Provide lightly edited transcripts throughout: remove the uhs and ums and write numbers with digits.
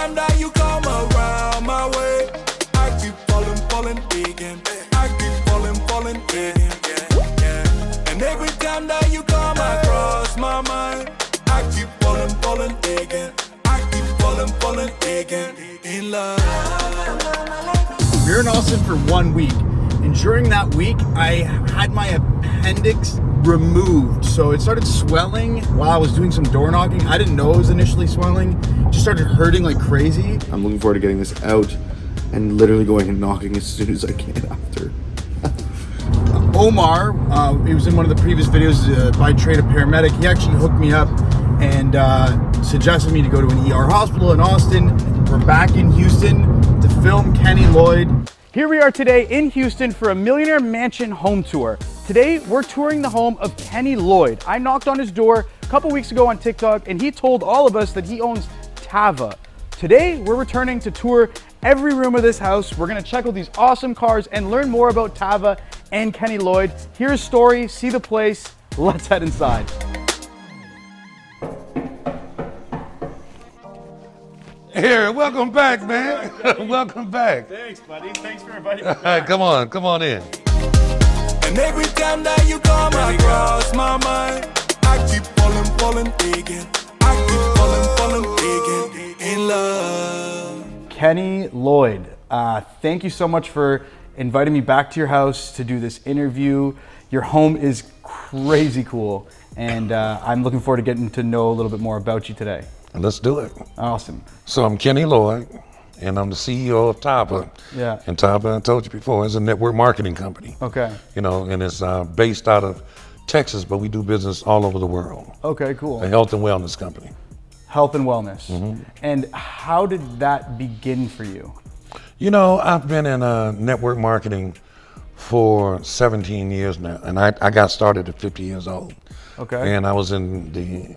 time that you come around my way, I keep falling again. I keep falling again. And every time that you come across my mind, I keep falling again. I keep falling again in love. We were in Austin for 1 week, and during that week, I had my appendix removed. So it started swelling while I was doing some door knocking. I didn't know it was initially swelling. It just started hurting like crazy. I'm looking forward to getting this out and literally going and knocking as soon as I can after. Omar, he was in one of the previous videos, by trade a paramedic. He actually hooked me up and suggested me to go to an ER hospital in Austin. We're back in Houston to film Kenny Llyod. Here we are today in Houston for a Millionaire Mansion home tour. Today, we're touring the home of Kenny Llyod. I knocked on his door a couple weeks ago on TikTok, and he told all of us that he owns Tava. Today, we're returning to tour every room of this house. We're gonna check out these awesome cars and learn more about Tava and Kenny Llyod. Hear his story, see the place. Let's head inside. Here, welcome back, man. Welcome back. Thanks, buddy. Thanks for inviting me. All right, come on in. And every time that you come across my mind, I keep falling again. I keep falling again in love. Kenny Llyod, thank you so much for inviting me back to your house to do this interview. Your home is crazy cool, and I'm looking forward to getting to know a little bit more about you today. Let's do it. Awesome. So I'm Kenny Llyod, and I'm the CEO of Tava. Yeah. And Tava, I told you before, is a network marketing company. Okay. You know, and it's based out of Texas, but we do business all over the world. Okay, cool. A health and wellness company. Health and wellness. Mm-hmm. And how did that begin for you? You know, I've been in network marketing for 17 years now, and I got started at 50 years old. Okay. And I was in the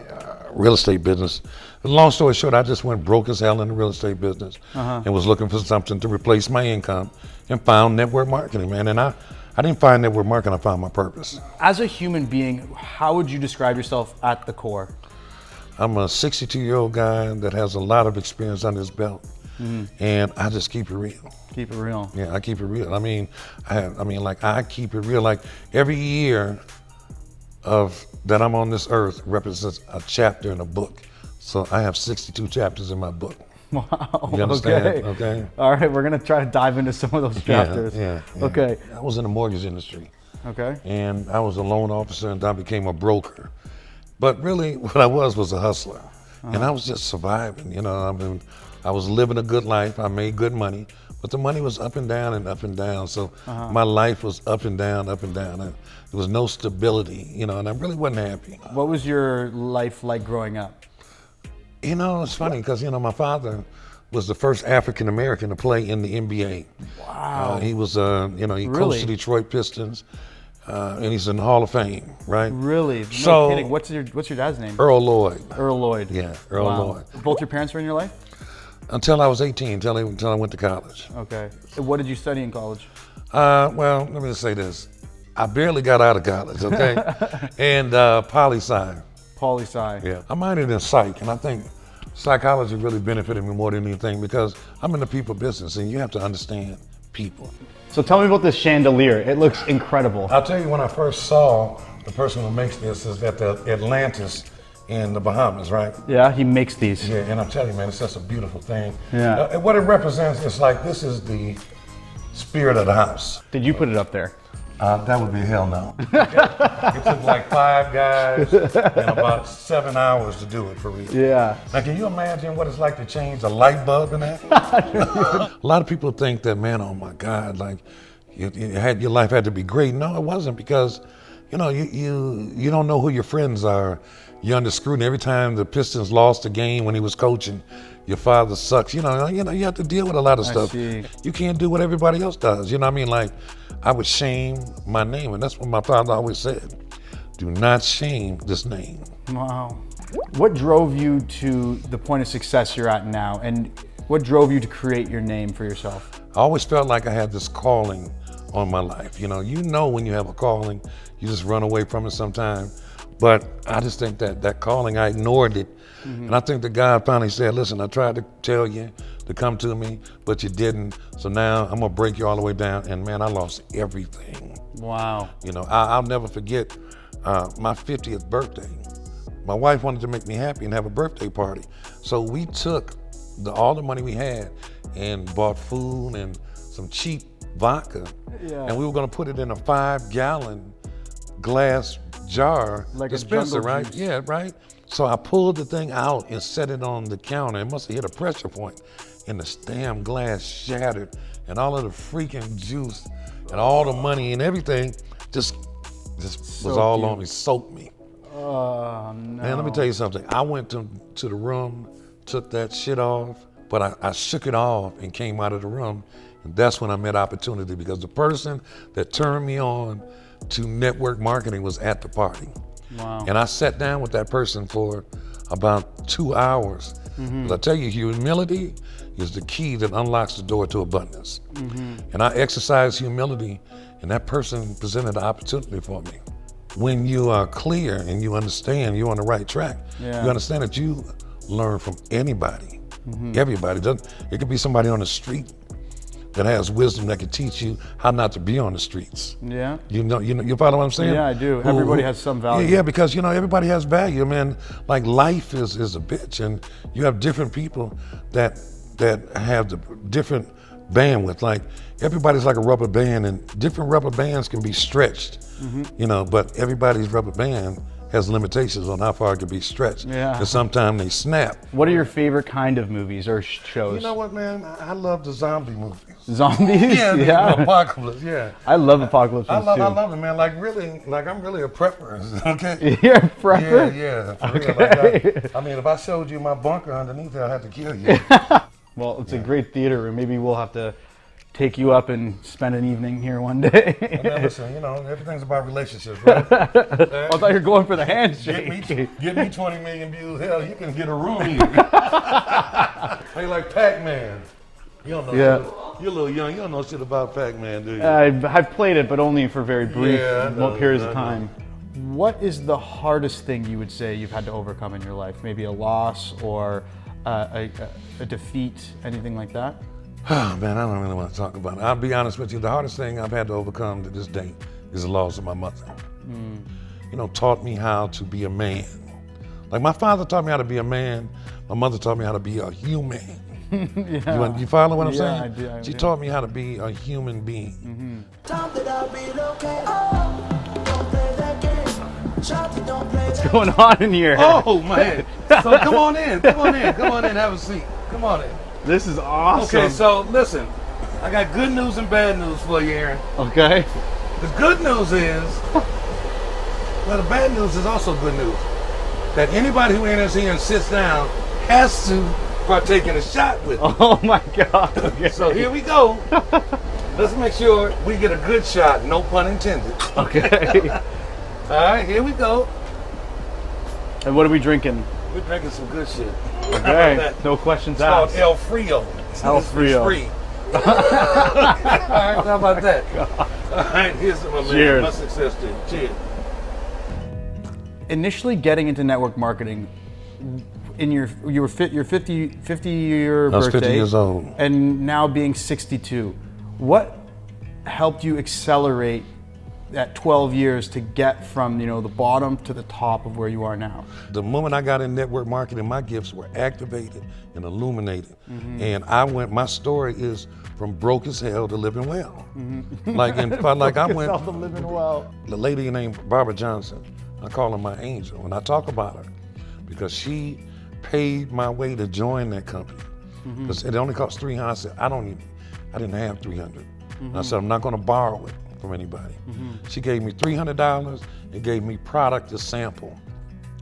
real estate business. Long story short, I just went broke as hell in the real estate business and was looking for something to replace my income and found network marketing, man. And I didn't find network marketing, I found my purpose. As a human being, how would you describe yourself at the core? I'm a 62-year-old guy that has a lot of experience under his belt, and I just keep it real. Keep it real. Yeah, I keep it real. I mean, I keep it real. Like every year that I'm on this earth represents a chapter in a book. So I have 62 chapters in my book. Wow. You understand? Okay. All right, we're gonna try to dive into some of those chapters. Yeah. Okay. I was in the mortgage industry. Okay. And I was a loan officer, and I became a broker. But really, what I was a hustler. And I was just surviving. You know, I mean, I was living a good life. I made good money, but the money was up and down and up and down. So my life was up and down, up and down. And there was no stability, you know, and I really wasn't happy. What was your life like growing up? You know, it's funny because, you know, my father was the first African American to play in the NBA. Wow. He was, you know, he coached the Detroit Pistons, and he's in the Hall of Fame, right? Really? No So, kidding. What's your dad's name? Earl Lloyd. Earl Lloyd. Yeah, Earl Lloyd. Both your parents were in your life? Until I was 18, until I went to college. Okay. What did you study in college? Well, let me just say this. I barely got out of college, okay? And poli-sci. Poli-sci. Yeah. I minored in psych, and I think psychology really benefited me more than anything because I'm in the people business, and you have to understand people. So tell me about this chandelier. It looks incredible. I'll tell you, when I first saw the person who makes this is at the Atlantis in the Bahamas, right? Yeah, he makes these. Yeah, and I'm telling you, man, it's just a beautiful thing. Yeah. What it represents is like, this is the spirit of the house. Did you put it up there? That would be hell no. It took like 5 guys and about 7 hours to do it for real. Yeah. Now, can you imagine what it's like to change a light bulb in that? A lot of people think that, man, oh my God, like your life had to be great. No, it wasn't, because, you know, you don't know who your friends are. You're under scrutiny. Every time the Pistons lost a game when he was coaching, your father sucks. You know, you have to deal with a lot of stuff. See. You can't do what everybody else does. You know what I mean? Like, I would shame my name, and that's what my father always said. Do not shame this name. Wow. What drove you to the point of success you're at now, and what drove you to create your name for yourself? I always felt like I had this calling on my life. You know when you have a calling, you just run away from it sometimes. But I just think that calling, I ignored it. And I think the God finally said, listen, I tried to tell you to come to me, but you didn't. So now I'm gonna break you all the way down. And man, I lost everything. Wow. You know, I'll never forget my 50th birthday. My wife wanted to make me happy and have a birthday party. So we took all the money we had and bought food and some cheap vodka. Yeah. And we were gonna put it in a 5-gallon glass jar like dispenser, a right? juice. Yeah, right. So I pulled the thing out and set it on the counter. It must have hit a pressure point, and the damn glass shattered, and all of the freaking juice and all the money and everything just was all on me, soaked me. Oh, no. Man, let me tell you something. I went to the room, took that shit off, but I shook it off and came out of the room, and that's when I met opportunity, because the person that turned me on to network marketing was at the party. Wow. And I sat down with that person for about 2 hours. But I tell you, humility is the key that unlocks the door to abundance. And I exercised humility, and that person presented an opportunity for me. When you are clear and you understand you're on the right track, you understand that you learn from anybody, everybody. It could be somebody on the street that has wisdom that can teach you how not to be on the streets. Yeah. You follow what I'm saying? Yeah, I do. Everybody has some value. Yeah, because everybody has value, man. Like life is a bitch, and you have different people that have the different bandwidth. Like everybody's like a rubber band, and different rubber bands can be stretched. But everybody's rubber band has limitations on how far it can be stretched. Yeah. And sometimes they snap. What are your favorite kind of movies or shows? You know what, man? I love the zombie movies. Zombies? Yeah. Apocalypse, yeah. I love apocalypse I too. love it, man. I'm really a prepper, okay? You're a prepper? Yeah, for Okay. real. I mean, if I showed you my bunker underneath there, I'd have to kill you. Well, it's a great theater room. Maybe we'll have to take you up and spend an evening here one day. Now, listen, everything's about relationships, right? I thought you were going for the handshake. Get me 20 million views. Hell, you can get a room here. Hey, like Pac-Man. You don't know shit. You're a little young. You don't know shit about Pac-Man, do you? I've played it, but only for very brief periods of time. know. What is the hardest thing you would say you've had to overcome in your life? Maybe a loss or a defeat, anything like that? Oh, man, I don't really want to talk about it. I'll be honest with you. The hardest thing I've had to overcome to this day is the loss of my mother. Taught me how to be a man. Like my father taught me how to be a man. My mother taught me how to be a human. You follow what I'm saying? I do. She taught me how to be a human being. What's going on in here? Oh, man. So come on in, have a seat. Come on in. This is awesome. Okay, so listen, I got good news and bad news for you, Aaron. Okay. The good news is, well, the bad news is also good news. That anybody who enters here and sits down has to partake in a shot with me. Oh my God. Okay. So here we go. Let's make sure we get a good shot, no pun intended. Okay. All right, here we go. And what are we drinking? We're drinking some good shit. Okay. No questions It's called asked. El Frio. El Frio. It's free. All right, how about that? All right, here's my man. Cheers. My success to you. Cheers. Initially getting into network marketing, your 50-year I was birthday, 50 years old. and now being 62, what helped you accelerate that 12 years to get from the bottom to the top of where you are now? The moment I got in network marketing, my gifts were activated and illuminated. And my story is from broke as hell to living well. Like I went, to living well. the lady named Barbara Johnson, I call her my angel, and I talk about her because she paid my way to join that company. Because it only cost $300. I said, I didn't have $300. I said, I'm not gonna borrow it from anybody. She gave me $300 and gave me product to sample.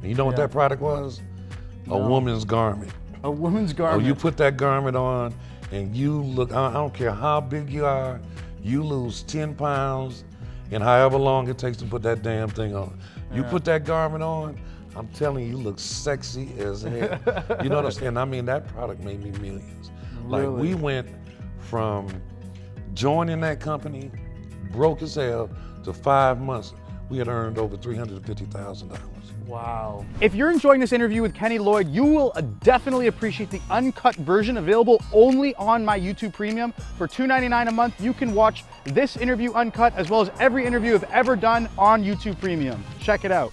And you know what that product was? A woman's garment. A woman's Oh, garment. you put that garment on and you look, I don't care how big you are, you lose 10 pounds in however long it takes to put that damn thing on. You put that garment on, I'm telling you, you look sexy as hell. You know what I'm saying? I mean, that product made me millions. Really? Like we went from joining that company, broke as hell, to 5 months, we had earned over $350,000. Wow. If you're enjoying this interview with Kenny Llyod, you will definitely appreciate the uncut version available only on my YouTube Premium. For $2.99 a month, you can watch this interview uncut as well as every interview I've ever done on YouTube Premium. Check it out.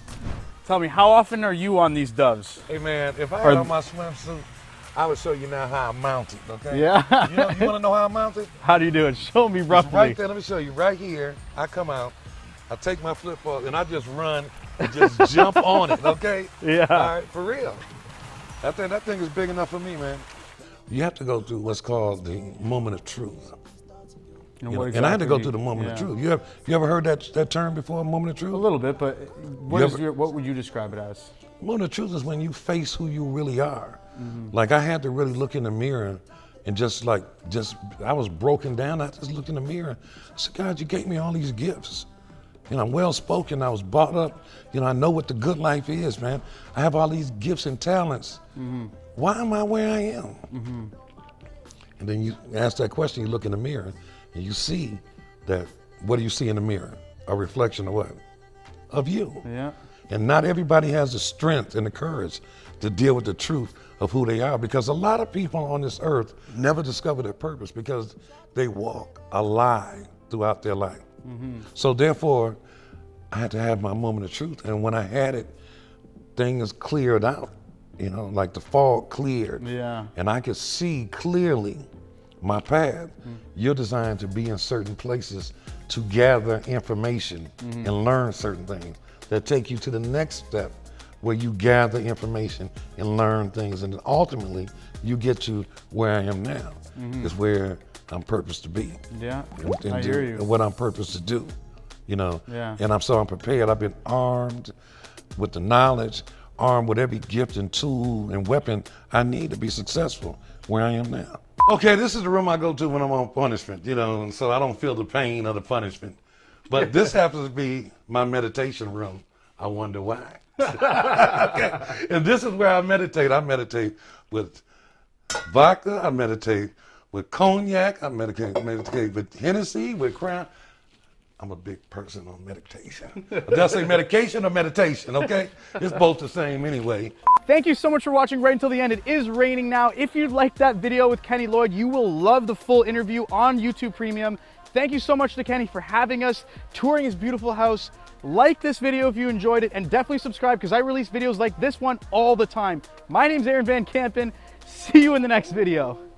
Tell me, how often are you on these doves? Hey man, if I had on my swimsuit, I would show you now how I mount it, okay? Yeah. You want to know how I mount it? How do you do it? Show me roughly. It's right there, let me show you. Right here, I come out, I take my flip flop and I just run and just jump on it, okay? Yeah. All right, for real. That thing is big enough for me, man. You have to go through what's called the moment of truth. And I had to go through the moment of truth. You ever heard that term before, moment of truth? A little bit, but what would you describe it as? Moment of truth is when you face who you really are. Like I had to really look in the mirror and I was broken down. I just looked in the mirror. I said, God, you gave me all these gifts. I'm well spoken. I was brought up. I know what the good life is, man. I have all these gifts and talents. Why am I where I am? And then you ask that question, you look in the mirror and you see that, what do you see in the mirror? A reflection of what? Of you. Yeah. And not everybody has the strength and the courage to deal with the truth of who they are, because a lot of people on this earth never discover their purpose because they walk a lie throughout their life. So therefore, I had to have my moment of truth. And when I had it, things cleared out, like the fog cleared. Yeah. And I could see clearly my path. You're designed to be in certain places to gather information and learn certain things that take you to the next step, where you gather information and learn things, and then ultimately you get to where I am now, is where I'm purposed to be. Yeah, and I hear you. And what I'm purposed to do, Yeah. And I'm prepared. I've been armed with the knowledge, armed with every gift and tool and weapon I need to be successful where I am now. Okay, this is the room I go to when I'm on punishment, and so I don't feel the pain of the punishment. But this happens to be my meditation room. I wonder why. Okay. And this is where I meditate. I meditate with vodka. I meditate with cognac. I meditate with Hennessy, with Crown. I'm a big person on meditation. Did I say medication or meditation, okay? It's both the same anyway. Thank you so much for watching right until the end. It is raining now. If you liked that video with Kenny Llyod, you will love the full interview on YouTube Premium. Thank you so much to Kenny for having us, touring his beautiful house. Like this video if you enjoyed it, and definitely subscribe because I release videos like this one all the time. My name's Vankampen. See you in the next video.